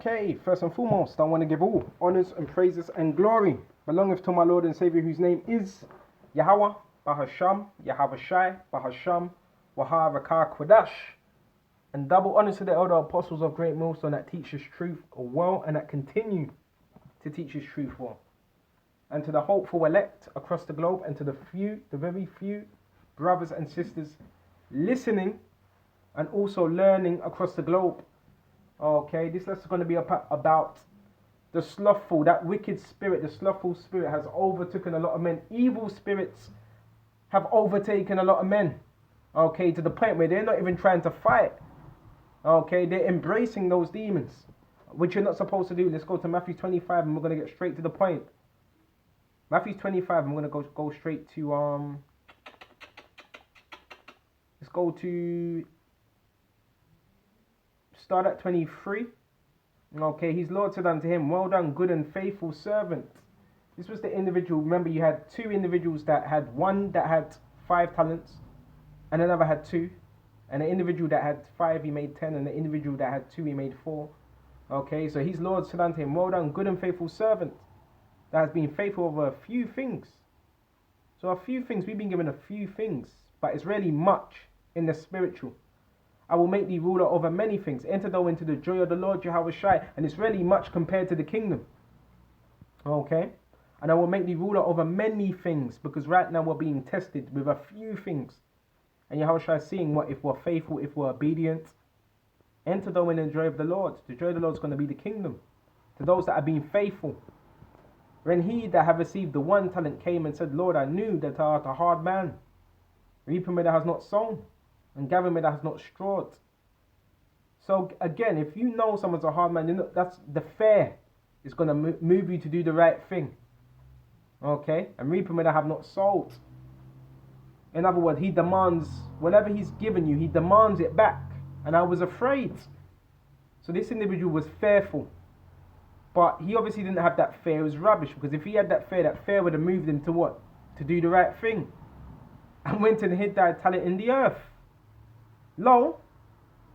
Okay, first and foremost, I want to give all honors and praises and glory belongeth to my Lord and Savior, whose name is Yahweh, Bahasham, Yahweh Shai, Bahasham, Waharakah Kwadash. And double honors to the elder apostles of Great Millstone that teach us truth well and that continue to teach us truth well. And to the hopeful elect across the globe, and to the very few brothers and sisters listening and also learning across the globe. Okay, this lesson is going to be about the slothful, that wicked spirit. The slothful spirit has overtaken a lot of men. Evil spirits have overtaken a lot of men. Okay, to the point where they're not even trying to fight. Okay, they're embracing those demons, which you're not supposed to do. Let's go to Matthew 25 and we're going to get straight to the point. Matthew 25, I'm going to go straight to, let's go to, start at 23. Okay, his Lord said unto him, well done, good and faithful servant. This was the individual. Remember, you had two individuals that had one that had 5 talents and another had 2. And the individual that had 5, he made 10. And the individual that had 2, he made 4. Okay, so his Lord said unto him, well done, good and faithful servant, that has been faithful over a few things. So a few things, we've been given a few things, but it's really much in the spiritual. I will make thee ruler over many things. Enter thou into the joy of the Lord Jehovah Shai. And it's really much compared to the kingdom. Okay? And I will make thee ruler over many things, because right now we're being tested with a few things. And Jehovah Shai is seeing what if we're faithful, if we're obedient. Enter thou in the joy of the Lord. The joy of the Lord is going to be the kingdom. To those that have been faithful. When he that have received the 1 talent came and said, Lord, I knew that thou art a hard man, reaping where thou hast not sown, and gathering where thou hast not strawed. So again, if you know someone's a hard man, you know, that's the fair is going to move you to do the right thing. Okay? And reaping where thou have not sowed. In other words, he demands, whatever he's given you, he demands it back. And I was afraid. So this individual was fearful. But he obviously didn't have that fear. It was rubbish, because if he had that fear would have moved him to what? To do the right thing. And went and hid that talent in the earth. Lo,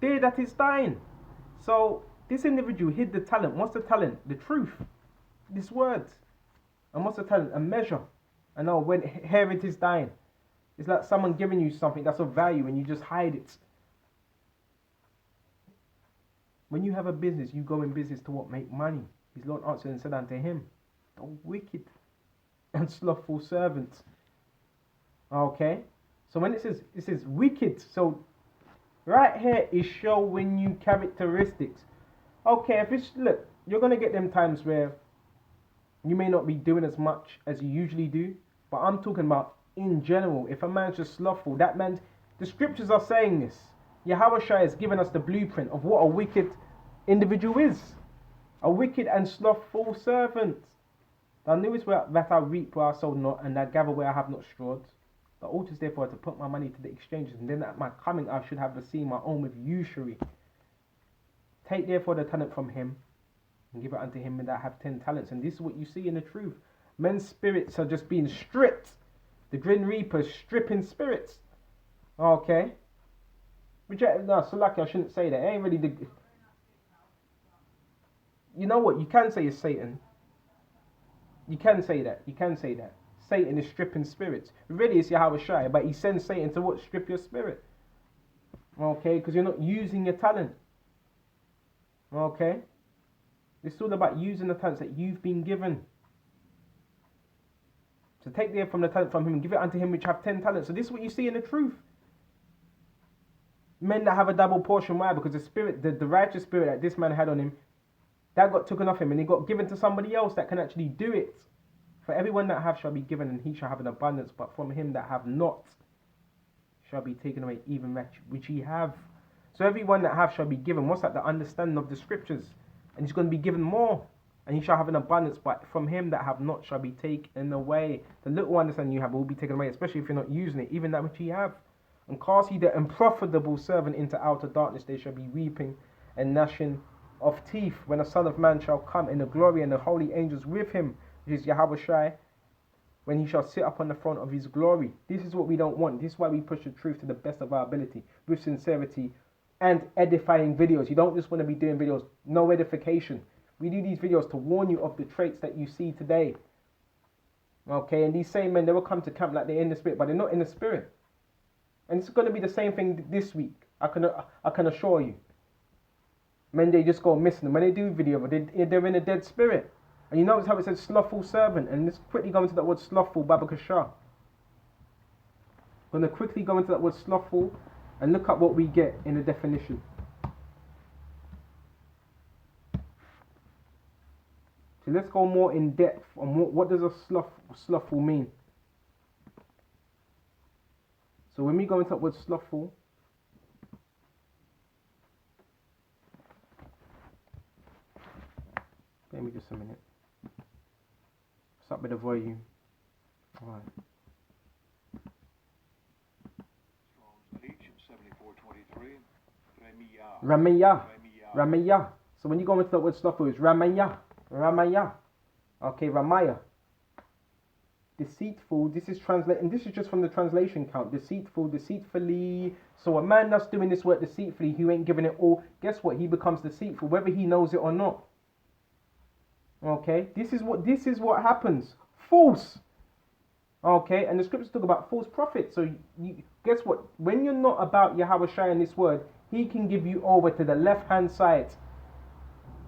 there that is dying. So this individual hid the talent. What's the talent? The truth. This word. And what's the talent? A measure. And now when here it is dying. It's like someone giving you something that's of value and you just hide it. When you have a business, you go in business to what? Make money. His Lord answered and said unto him, the wicked and slothful servant. Okay. So when it says wicked. So right here is showing you characteristics. Okay, if it's, look, you're going to get them times where you may not be doing as much as you usually do. But I'm talking about in general. If a man's just slothful, that man, the scriptures are saying this. Yahweh Shai has given us the blueprint of what a wicked individual is. A wicked and slothful servant. Thou knewest that I reap where I sowed not, and I gather where I have not strawed. The altars therefore to put my money to the exchanges, and then at my coming I should have received my own with usury. Take therefore the talent from him, and give it unto him that have 10 talents. And this is what you see in the truth. Men's spirits are just being stripped. The Grim Reaper is stripping spirits. Okay. Which, no, so lucky I shouldn't say that. It ain't really the... You know what? You can say it's Satan. You can say that. You can say that. Satan is stripping spirits. Really, it's Yahweh Shai, but he sends Satan to what? Strip your spirit. Okay? Because you're not using your talent. Okay? It's all about using the talents that you've been given. So take there from the talent from him and give it unto him which have 10 talents. So this is what you see in the truth. Men that have a double portion. Why? Because the spirit, the righteous spirit that this man had on him, that got taken off him and he got given to somebody else that can actually do it. For everyone that have shall be given, and he shall have an abundance, but from him that have not shall be taken away even that which he have. So everyone that have shall be given. What's that? The understanding of the scriptures. And he's going to be given more. And he shall have an abundance, but from him that have not shall be taken away. The little understanding you have will be taken away, especially if you're not using it, even that which ye have. And cast ye the unprofitable servant into outer darkness. They shall be weeping and gnashing of teeth, when the Son of Man shall come in the glory and the holy angels with him, which is Yahweh Shai, when he shall sit upon the throne of his glory. This is what we don't want. This is why we push the truth to the best of our ability, with sincerity, and edifying videos. You don't just want to be doing videos, no edification. We do these videos to warn you of the traits that you see today. Okay, and these same men, they will come to camp like they're in the spirit, but they're not in the spirit. And it's going to be the same thing this week. I can assure you. Men, they just go missing. When they do video, they're in a dead spirit. And you notice how it says slothful servant. And let's quickly go into that word slothful, Babakashah. I'm going to quickly go into that word slothful and look at what we get in the definition. So let's go more in depth on what does a slothful mean. So when we go into that word slothful, give me just a minute. Start with the volume. All right. Ramaya. So when you go into the word slothful, it's Ramaya. Okay, Ramaya. Deceitful. This is translating. This is just from the translation count. Deceitful, deceitfully. So a man that's doing this work deceitfully, who ain't giving it all, guess what? He becomes deceitful, whether he knows it or not. Okay, this is what happens. False. Okay, and the scriptures talk about false prophets. So guess what? When you're not about Yahweh Shai in this word, he can give you over to the left hand side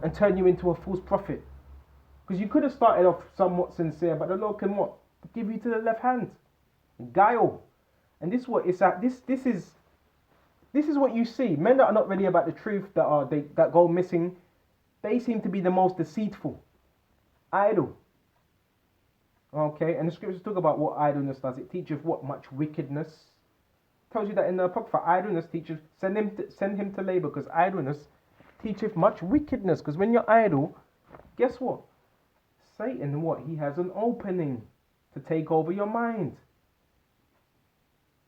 and turn you into a false prophet. Because you could have started off somewhat sincere, but the Lord can what? Give you to the left hand. Guile. And this is what it's at. This is what you see. Men that are not really about the truth, that go missing, they seem to be the most deceitful. Idle. Okay, and the scriptures talk about what idleness does. It teaches what? Much wickedness. Tells you that in the Apocrypha, idleness teaches, send him to labor, because idleness teacheth much wickedness. Because when you're idle, guess what? Satan, what? He has an opening to take over your mind.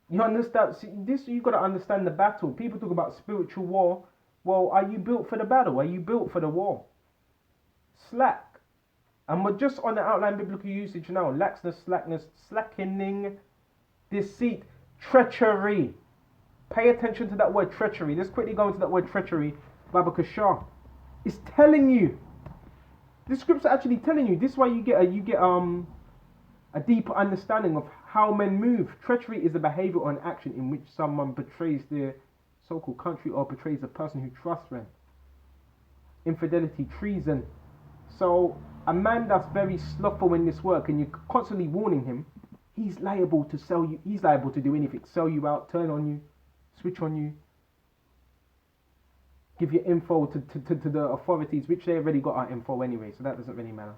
You understand? See, this, you've got to understand the battle. People talk about spiritual war. Well, are you built for the battle? Are you built for the war? Slack. And we're just on the outline biblical usage now. Laxness, slackness, slackening, deceit, treachery. Pay attention to that word treachery. Let's quickly go into that word treachery. Babakashah. It's telling you. This scripture actually telling you. This is why you get a deeper understanding of how men move. Treachery is a behavior or an action in which someone betrays their so-called country or betrays a person who trusts them. Infidelity, treason. So a man that's very slothful in this work and you're constantly warning him, he's liable to sell you. He's liable to do anything. Sell you out, turn on you, switch on you, give your info to the authorities, which they already got our info anyway, so that doesn't really matter.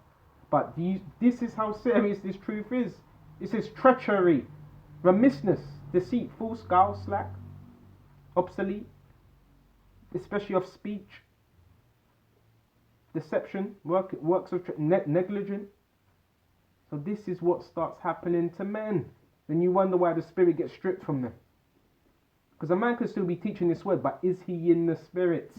But this is how serious this truth is. It says treachery, remissness, deceit, false, guile, slack, obsolete, especially of speech, deception, works of negligent. So this is what starts happening to men. Then you wonder why the spirit gets stripped from them. Because a man could still be teaching this word, but is he in the spirit?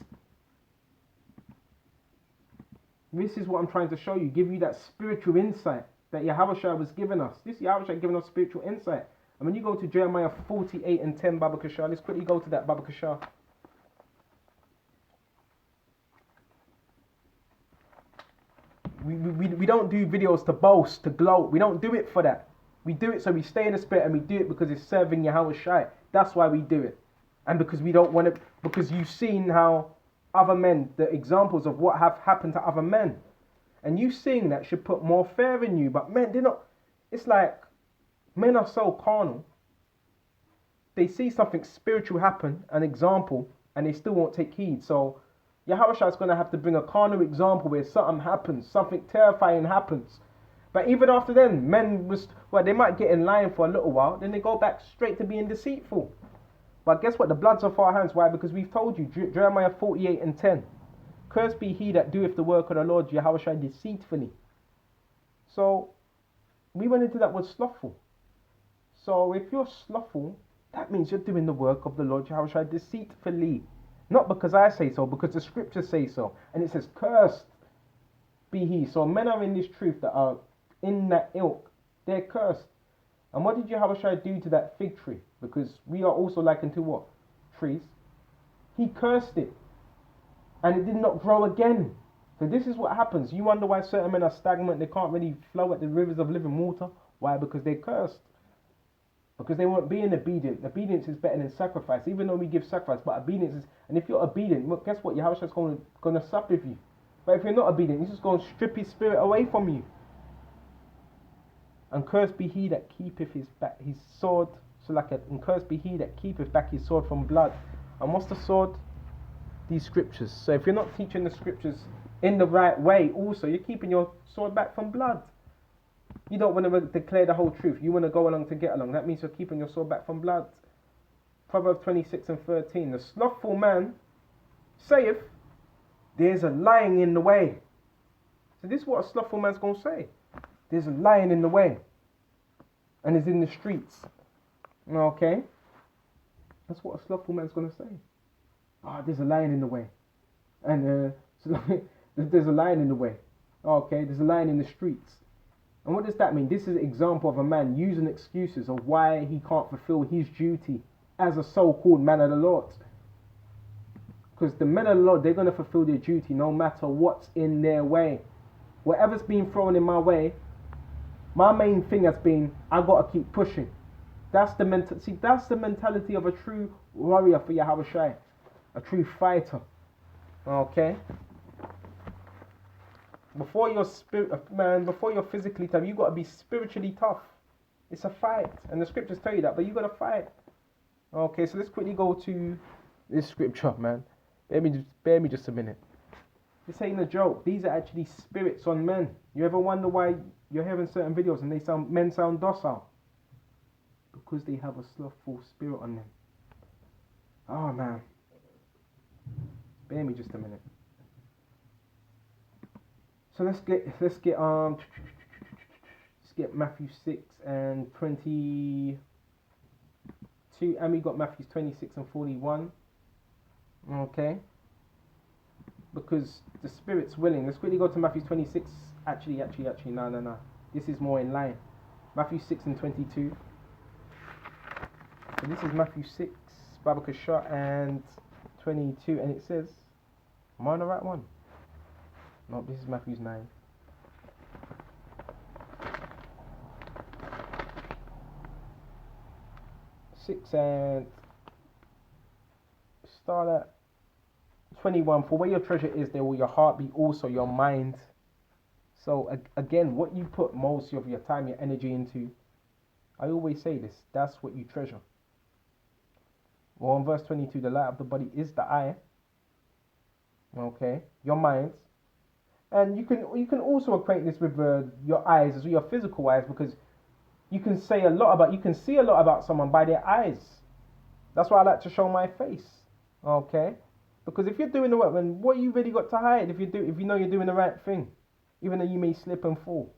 This is what I'm trying to show you. Give you that spiritual insight that Yahweh Shai was giving us. This Yahweh Shai giving us spiritual insight. And when you go to Jeremiah 48 and 10, Babakashah, let's quickly go to that, Babakashah. We don't do videos to boast, to gloat. We don't do it for that. We do it so we stay in the spirit, and we do it because it's serving Yahweh Shai. That's why we do it. And because we don't want to, because you've seen how other men, the examples of what have happened to other men. And you seeing that should put more fear in you. But men, they're not, it's like, men are so carnal. They see something spiritual happen, an example, and they still won't take heed. So Yahweh Shai is going to have to bring a carnal example where something happens, something terrifying happens. But even after then, men they might get in line for a little while, then they go back straight to being deceitful. But guess what? The blood's off our hands. Why? Because we've told you, Jeremiah 48 and 10. Cursed be he that doeth the work of the Lord Yahweh Shai deceitfully. So, we went into that word slothful. So, if you're slothful, that means you're doing the work of the Lord Yahweh Shai deceitfully. Not because I say so, because the scriptures say so. And it says, cursed be he. So, men are in this truth that are in that ilk. They're cursed. And what did Yahweh Shai do to that fig tree? Because we are also likened to what? Trees. He cursed it. And it did not grow again. So this is what happens. You wonder why certain men are stagnant. They can't really flow at the rivers of living water. Why? Because they're cursed. Because they weren't being obedient. Obedience is better than sacrifice. Even though we give sacrifice, but obedience is... And if you're obedient, well, guess what? Your house is going to sup with you. But if you're not obedient, he's just going to strip his spirit away from you. And cursed be he that keepeth his sword. And cursed be he that keepeth back his sword from blood. And what's the sword? These scriptures. So if you're not teaching the scriptures in the right way, also you're keeping your sword back from blood. You don't want to declare the whole truth. You want to go along to get along. That means you're keeping your sword back from blood. Proverbs 26:13. The slothful man saith, there's a lion in the way. So this is what a slothful man's going to say. There's a lion in the way. And it's in the streets. Okay? That's what a slothful man's going to say. There's a lion in the way. And there's a lion in the way. Okay, there's a lion in the streets. And what does that mean? This is an example of a man using excuses of why he can't fulfill his duty as a so-called man of the Lord. Because the men of the Lord, they're going to fulfill their duty no matter what's in their way. Whatever's being thrown in my way, my main thing has been, I've got to keep pushing. That's the mentality of a true warrior for Yahushua. A true fighter. Okay? Before you're physically tough, you've got to be spiritually tough. It's a fight. And the scriptures tell you that, but you've got to fight. Okay, so let's quickly go to this scripture, man. Bear me just a minute. This ain't a joke. These are actually spirits on men. You ever wonder why you're hearing certain videos and men sound docile? Because they have a slothful spirit on them. Oh, man. Bear me just a minute. So let's get Matthew 6 and 22, and we got Matthew 26 and 41. Okay. Because the spirit's willing. Let's quickly go to Matthew 26. Actually, no. This is more in line. Matthew 6 and 22. So this is Matthew 6, Babaka Shah, and 22, and it says, am I on the right one? No, this is Matthew's 9. And start at 21. For where your treasure is, there will your heart be also, your mind. So again, what you put most of your time, your energy into, I always say this, that's what you treasure. Well, in verse 22, the light of the body is the eye. Okay, your mind. And you can also equate this with your eyes, as your physical eyes, because you can see a lot about someone by their eyes. That's why I like to show my face. Okay, because if you're doing the work, then what you really got to hide if you know you're doing the right thing, even though you may slip and fall.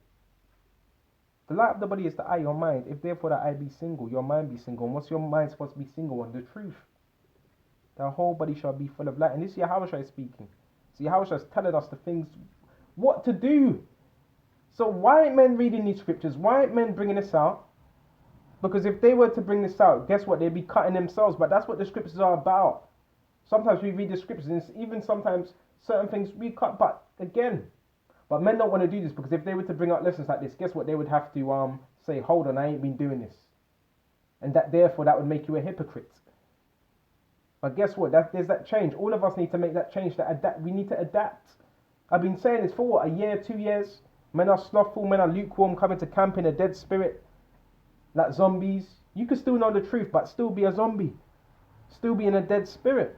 The light of the body is the eye, your mind. If therefore the eye be single, your mind be single. And what's your mind supposed to be single on? The truth. The whole body shall be full of light. And this is Yahushua is speaking. So Yahushua is telling us the things, what to do. So why aren't men reading these scriptures? Why aren't men bringing this out? Because if they were to bring this out, guess what? They'd be cutting themselves. But that's what the scriptures are about. Sometimes we read the scriptures, and even sometimes certain things we cut. But men don't want to do this, because if they were to bring out lessons like this, guess what? They would have to say, hold on, I ain't been doing this. And therefore that would make you a hypocrite. But guess what? There's that change. All of us need to make that change. We need to adapt. I've been saying this for a year, 2 years. Men are slothful, men are lukewarm, coming to camp in a dead spirit, like zombies. You can still know the truth, but still be a zombie. Still be in a dead spirit.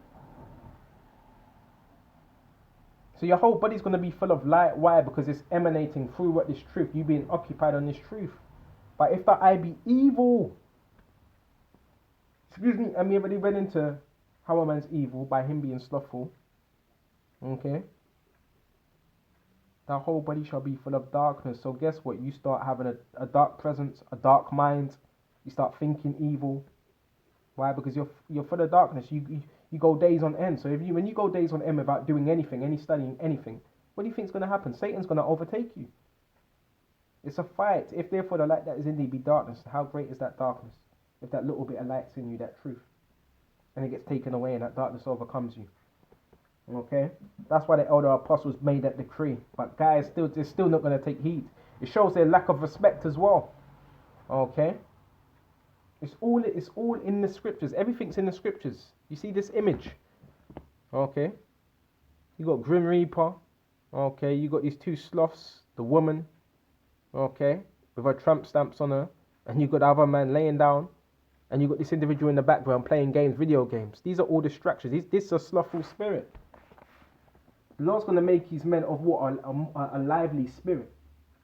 So your whole body's going to be full of light. Why? Because it's emanating through what this truth. You being occupied on this truth. But if that eye be evil, and we already went into how a man's evil by him being slothful. Okay. The whole body shall be full of darkness. So guess what? You start having a dark presence, a dark mind. You start thinking evil. Why? Because you're full of darkness. You go days on end. So when you go days on end without doing anything, any studying, anything, what do you think is going to happen? Satan's going to overtake you. It's a fight. If therefore the light that is in thee be darkness, how great is that darkness? If that little bit of light's in you, that truth. and it gets taken away, and that darkness overcomes you. Okay, that's why the elder apostles made that decree. But guys, they're still not going to take heed. It shows their lack of respect as well. Okay, it's all in the scriptures. Everything's in the scriptures. You see this image. Okay, you got Grim Reaper. Okay, you got these two sloths, the woman. Okay, with her tramp stamps on her, and you got the other man laying down, and you got this individual in the background playing games, video games. These are all distractions. This is a slothful spirit. The Lord's going to make his men of what? A lively spirit.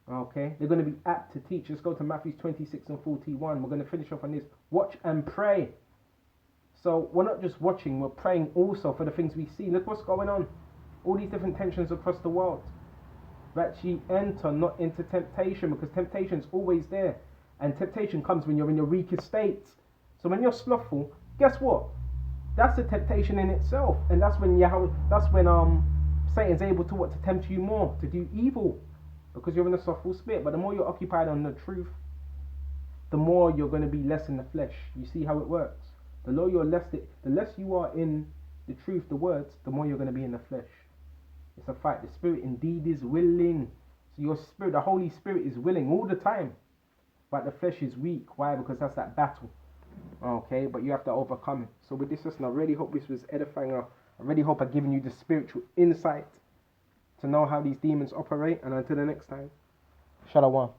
Okay? They're going to be apt to teach. Let's go to Matthew 26 and 41. We're going to finish off on this. Watch and pray. So we're not just watching, we're praying also for the things we see. Look what's going on. All these different tensions across the world. That ye enter not into temptation, because temptation's always there. And temptation comes when you're in your weakest state. So when you're slothful, guess what? That's a temptation in itself. And that's when Satan's able to tempt you more to do evil, because you're in a slothful spirit. But the more you're occupied on the truth, the more you're going to be less in the flesh. You see how it works? The less you are in the truth, the words, the more you're going to be in the flesh. It's a fight. The spirit indeed is willing. So your spirit, the Holy Spirit, is willing all the time, but the flesh is weak. Why? Because that's that battle. Okay, but you have to overcome it. So with this lesson, I really hope this was edifying. I really hope I've given you the spiritual insight to know how these demons operate. And until the next time, Shalom.